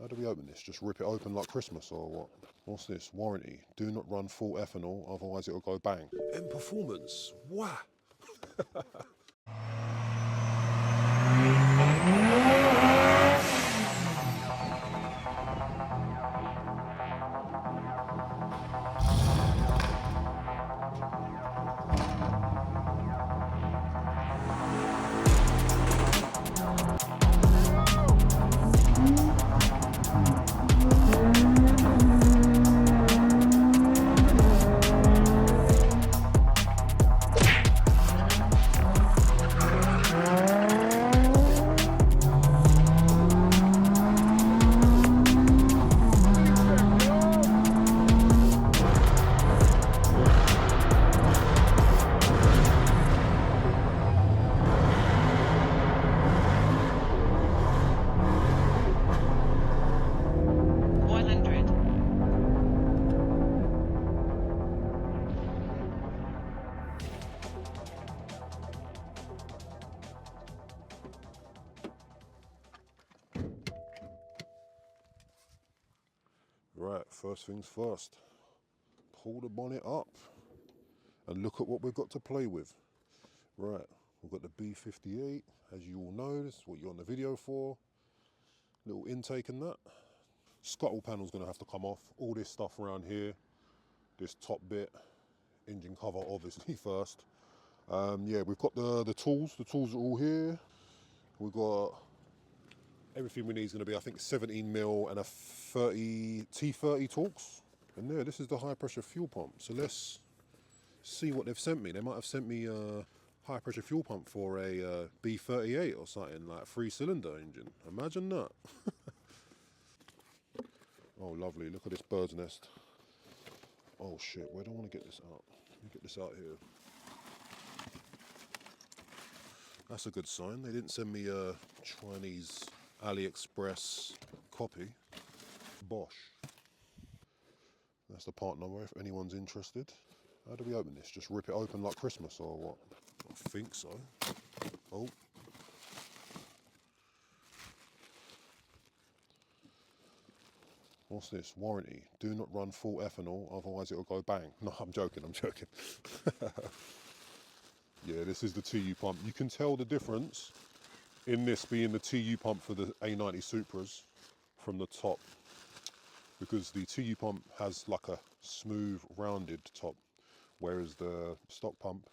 How do we open this? Just rip it open like Christmas or what? What's this? Warranty. Do not run full ethanol, otherwise it'll go bang. M Performance. Wow. Right, first things first. Pull the bonnet up and look at what we've got to play with. Right, we've got the B58, as you all know, this is what you're on the video for. Little intake and that. Scuttle panel's gonna have to come off. All this stuff around here, this top bit, engine cover obviously first. Yeah, we've got the tools. The tools are all here. We've got everything we need is gonna be, I think, 17mm and a T30 Torx. And there, this is the high pressure fuel pump. So let's see what they've sent me. They might have sent me a high pressure fuel pump for a B58 or something, like a 3-cylinder engine. Imagine that. Oh, lovely. Look at this bird's nest. Oh shit, where do I want to get this out? Let me get this out here. That's a good sign. They didn't send me a Chinese AliExpress copy. Bosch. That's the part number if anyone's interested. How do we open this? Just rip it open like Christmas or what? I think so. Oh. What's this? Warranty. Do not run full ethanol, otherwise it'll go bang. No, I'm joking, I'm joking. Yeah, this is the TU pump. You can tell the difference in this being the TU pump for the A90 Supras from the top, because the TU pump has like a smooth, rounded top, whereas the stock pump,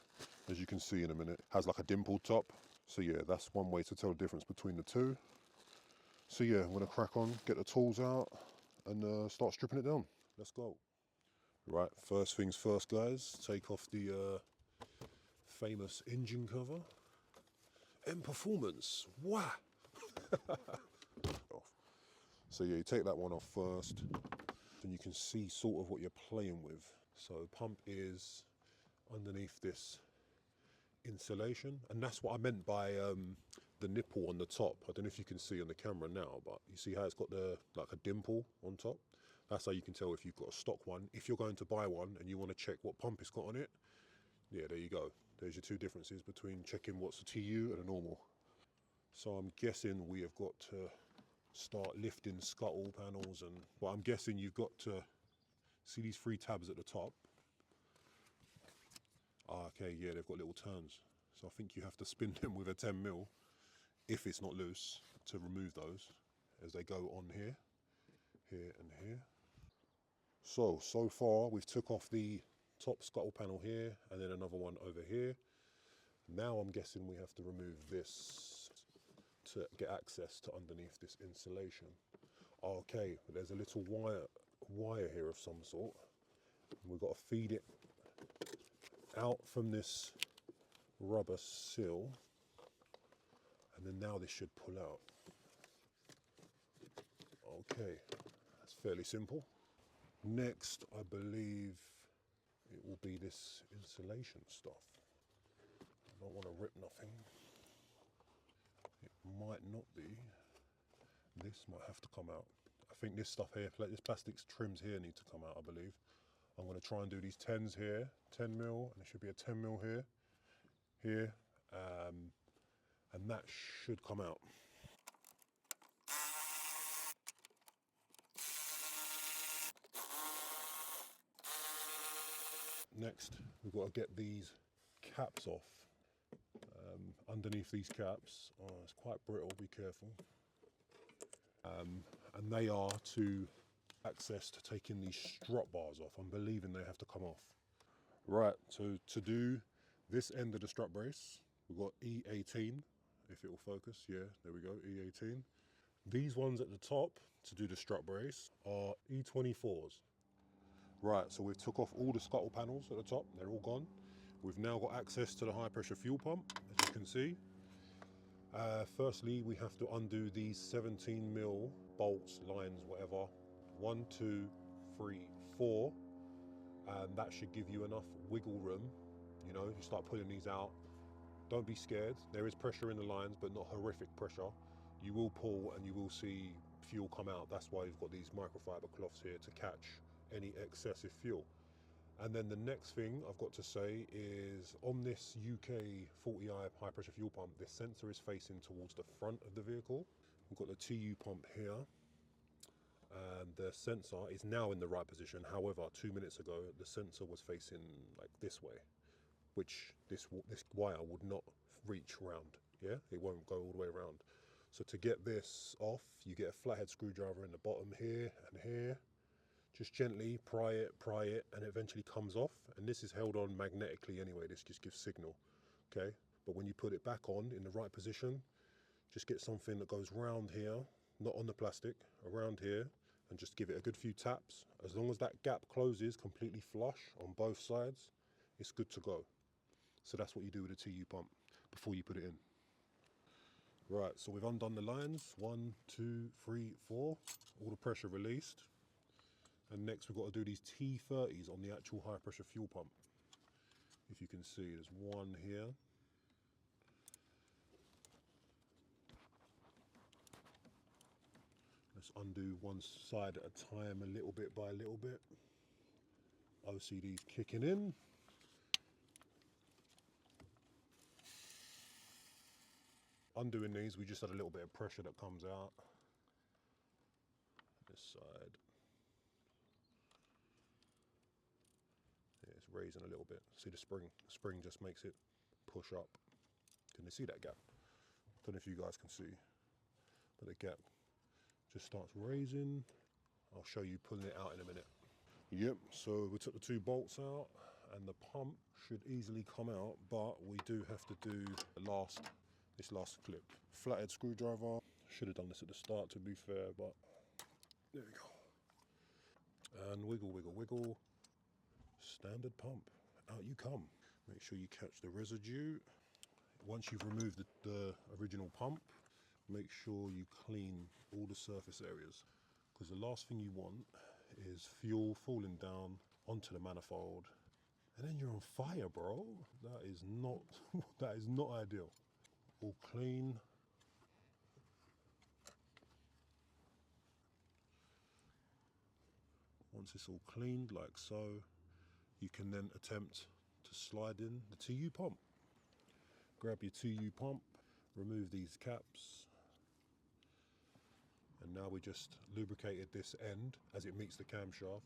as you can see in a minute, has like a dimpled top. So yeah, that's one way to tell the difference between the two. So yeah, I'm gonna crack on, get the tools out, and start stripping it down. Let's go. Right, first things first, guys. Take off the famous engine cover. M Performance. Wow. So yeah, you take that one off first, and you can see sort of what you're playing with. So pump is underneath this insulation, and that's what I meant by the nipple on the top. I don't know if you can see on the camera now, but you see how it's got the like a dimple on top. That's how you can tell if you've got a stock one. If you're going to buy one and you want to check what pump it's got on it, yeah, there you go. There's your two differences between checking what's a TU and a normal. So I'm guessing we have got to start lifting scuttle panels, and well, I'm guessing you've got to see these 3 tabs at the top. Ah, okay, yeah, they've got little turns. So I think you have to spin them with a 10mm, if it's not loose, to remove those as they go on here, here and here. So far we've took off the top scuttle panel here and then another one over here. Now I'm guessing we have to remove this to get access to underneath this insulation. Okay, but there's a little wire here of some sort. We've got to feed it out from this rubber seal, and then now this should pull out. Okay, that's fairly simple. Next, I believe it will be this insulation stuff. I don't want to rip nothing. It might not be. This might have to come out. I think this stuff here, this plastic trims here need to come out, I believe. I'm going to try and do these 10s here, 10mm, and there should be a 10mm here, and that should come out. Next, we've got to get these caps off. Underneath these caps, it's quite brittle, be careful. And they are to access to taking these strut bars off. I'm believing they have to come off. Right, so to do this end of the strut brace, we've got E18, if it will focus, yeah, there we go, E18. These ones at the top to do the strut brace are E24s. Right, so we've took off all the scuttle panels at the top, they're all gone. We've now got access to the high pressure fuel pump, as you can see. Firstly, we have to undo these 17mm bolts, lines, whatever. 1, 2, 3, 4, and that should give you enough wiggle room. You know, you start pulling these out. Don't be scared. There is pressure in the lines, but not horrific pressure. You will pull and you will see fuel come out. That's why you've got these microfiber cloths here to catch any excessive fuel. And then the next thing I've got to say is on this UK 40i high pressure fuel pump, this sensor is facing towards the front of the vehicle. We've got the TU pump here, and the sensor is now in the right position. However, 2 minutes ago, the sensor was facing like this way, which this wire would not reach round, yeah? It won't go all the way around. So to get this off, you get a flathead screwdriver in the bottom here and here. Just gently pry it, and it eventually comes off. And this is held on magnetically anyway, this just gives signal, okay? But when you put it back on in the right position, just get something that goes round here, not on the plastic, around here, and just give it a good few taps. As long as that gap closes completely flush on both sides, it's good to go. So that's what you do with a TU pump before you put it in. Right, so we've undone the lines, 1, 2, 3, 4, all the pressure released. And next we've got to do these T30s on the actual high pressure fuel pump. If you can see, there's one here. Let's undo one side at a time, a little bit by a little bit. OCD's kicking in. Undoing these, we just had a little bit of pressure that comes out. This side. Yeah, it's raising a little bit. See the spring? The spring just makes it push up. Can you see that gap? Don't know if you guys can see, but the gap just starts raising. I'll show you pulling it out in a minute. Yep, so we took the 2 bolts out and the pump should easily come out, but we do have to do this last clip. Flathead screwdriver. Should have done this at the start, to be fair, but there we go. And wiggle, wiggle, wiggle. Standard pump. Out you come. Make sure you catch the residue. Once you've removed the original pump, make sure you clean all the surface areas, because the last thing you want is fuel falling down onto the manifold and then you're on fire, bro. That is not ideal. All clean. Once it's all cleaned like so, you can then attempt to slide in the TU pump. Grab your TU pump, remove these caps, and now we just lubricated this end as it meets the camshaft.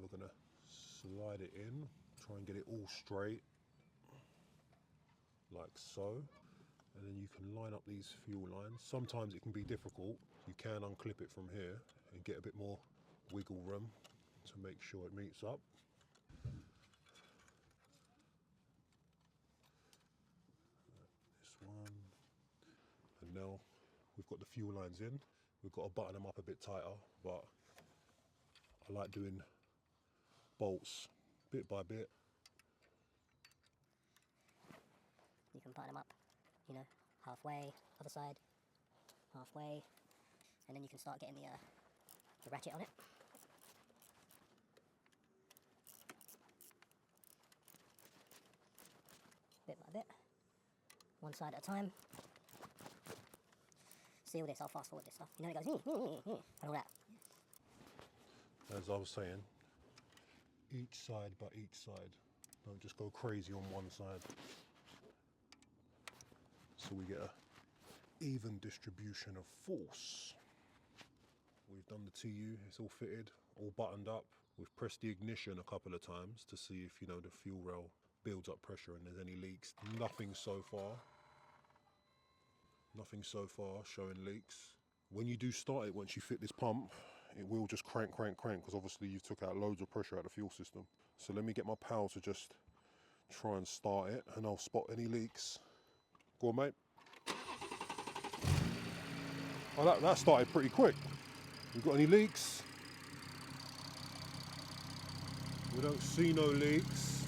We're gonna slide it in, try and get it all straight, like so. And then you can line up these fuel lines. Sometimes it can be difficult. You can unclip it from here and get a bit more wiggle room to make sure it meets up. This one. And now we've got the fuel lines in. We've got to button them up a bit tighter, but I like doing bolts bit by bit. You can button them up, you know, halfway, other side, halfway, and then you can start getting the ratchet on it. Bit by bit, one side at a time. See all this, I'll fast forward this stuff. You know, it goes, and all that. As I was saying, each side by each side. Don't just go crazy on one side. So we get a even distribution of force. We've done the TU, it's all fitted, all buttoned up. We've pressed the ignition a couple of times to see if, you know, the fuel rail builds up pressure and there's any leaks. Nothing so far. Nothing so far showing leaks. When you do start it, once you fit this pump, it will just crank, because obviously you took out loads of pressure out of the fuel system. So let me get my pal to just try and start it and I'll spot any leaks. Go on, mate. Oh, that started pretty quick. We got any leaks? We don't see no leaks.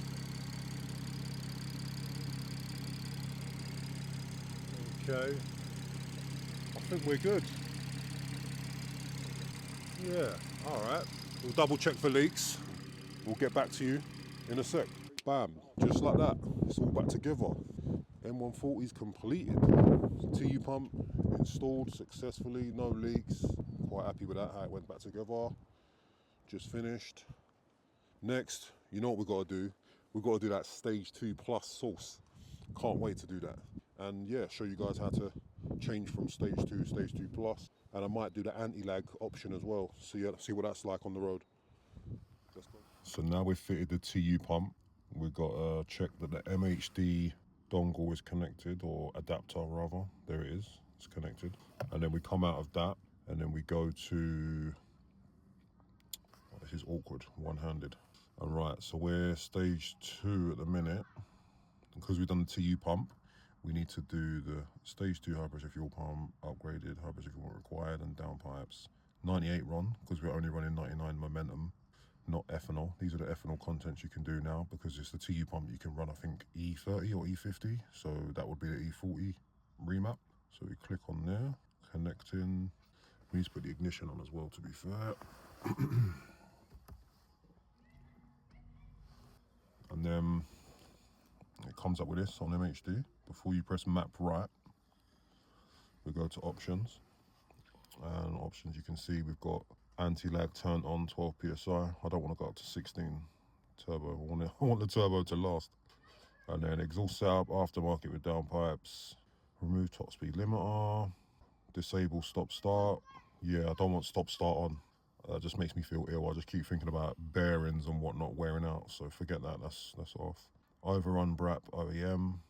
Okay. I think we're good. Yeah, all right. We'll double check for leaks. We'll get back to you in a sec. Bam, just like that. It's all back together. M140 is completed. TU pump installed successfully, no leaks. Quite happy with that, how it went back together. Just finished. Next, you know what we've got to do? We've got to do that stage 2 plus sauce. Can't wait to do that. And yeah, show you guys how to change from stage 2 to stage 2 plus. And I might do the anti-lag option as well. See what that's like on the road. Let's go. So now we've fitted the TU pump. We've got to check that the MHD dongle is connected, or adapter rather. There it is, it's connected. And then we come out of that and then we go to, oh, this is awkward, one-handed. All right, so we're stage 2 at the minute. Because we've done the TU pump, we need to do the stage 2 high pressure fuel pump, upgraded high pressure fuel required, and downpipes. 98 run, because we're only running 99 momentum, not ethanol. These are the ethanol contents you can do now, because it's the TU pump you can run, I think, E30 or E50. So that would be the E40 remap. So we click on there, connecting. We need to put the ignition on as well, to be fair. And then it comes up with this on MHD. Before you press map right, we go to options. And options, you can see we've got anti-lag turned on, 12 psi. I don't want to go up to 16 turbo. I want the turbo to last. And then exhaust setup, aftermarket with downpipes. Remove top speed limiter. Disable stop start. Yeah, I don't want stop start on. That just makes me feel ill. I just keep thinking about bearings and whatnot wearing out. So forget that. That's off. Overrun BRAP OEM.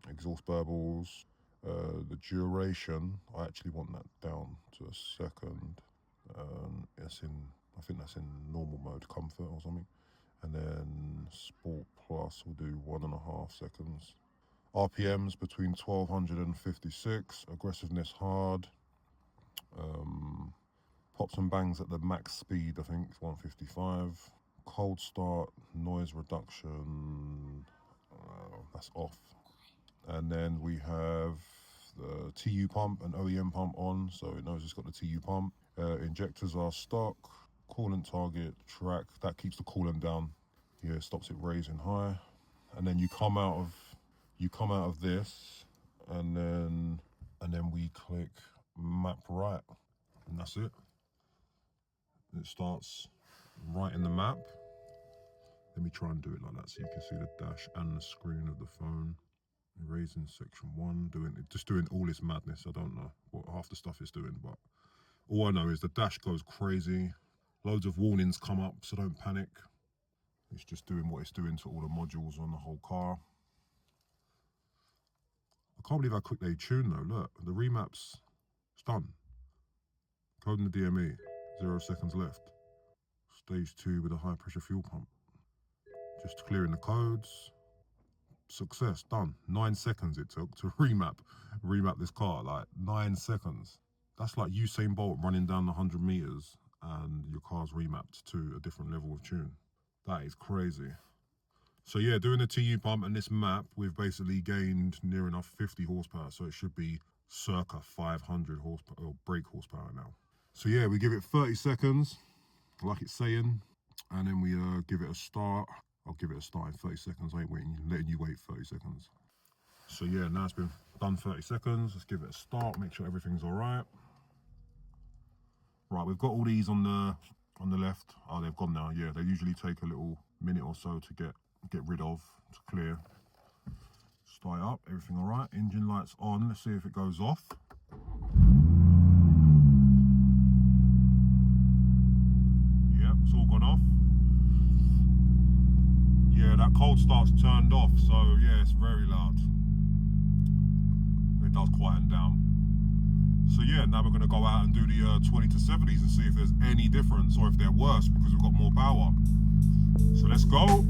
Exhaust burbles. The duration, I actually want that down to a second. I think that's in normal mode, comfort or something. And then Sport Plus will do 1.5 seconds. RPMs between 1200 and 56. Aggressiveness hard. Pops and bangs at the max speed, I think, 155. Cold start, noise reduction, that's off. And then we have the TU pump and OEM pump on, so it knows it's got the TU pump. Injectors are stock. Coolant target, track, that keeps the coolant down. Yeah, stops it raising high. And then you come out of this, and then we click map right, and that's it. It starts right in the map. Let me try and do it like that so you can see the dash and the screen of the phone. Erasing section 1, just doing all this madness. I don't know what half the stuff it's doing, but all I know is the dash goes crazy. Loads of warnings come up, so don't panic. It's just doing what it's doing to all the modules on the whole car. I can't believe how quick they tune though. Look, the remap's done. Coding the DME, 0 seconds left. Stage 2 with a high pressure fuel pump. Just clearing the codes. Success, done. 9 seconds it took to remap this car, like 9 seconds. That's like Usain Bolt running down the 100 meters and your car's remapped to a different level of tune. That is crazy. So yeah, doing the TU pump and this map, we've basically gained near enough 50 horsepower. So it should be circa 500 horsepower, or brake horsepower now. So yeah, we give it 30 seconds, like it's saying, and then we give it a start. I'll give it a start in 30 seconds. I ain't letting you wait 30 seconds. So yeah, now it's been done 30 seconds. Let's give it a start, make sure everything's all right. Right, we've got all these on the left. Oh, they've gone now. Yeah, they usually take a little minute or so to get rid of, to clear. Start it up, everything all right. Engine lights on. Let's see if it goes off. Yep, it's all gone off. cold start's turned off, so yeah, it's very loud. It does quieten down. So yeah, now we're going to go out and do the 20 to 70s and see if there's any difference or if they're worse because we've got more power. So let's go.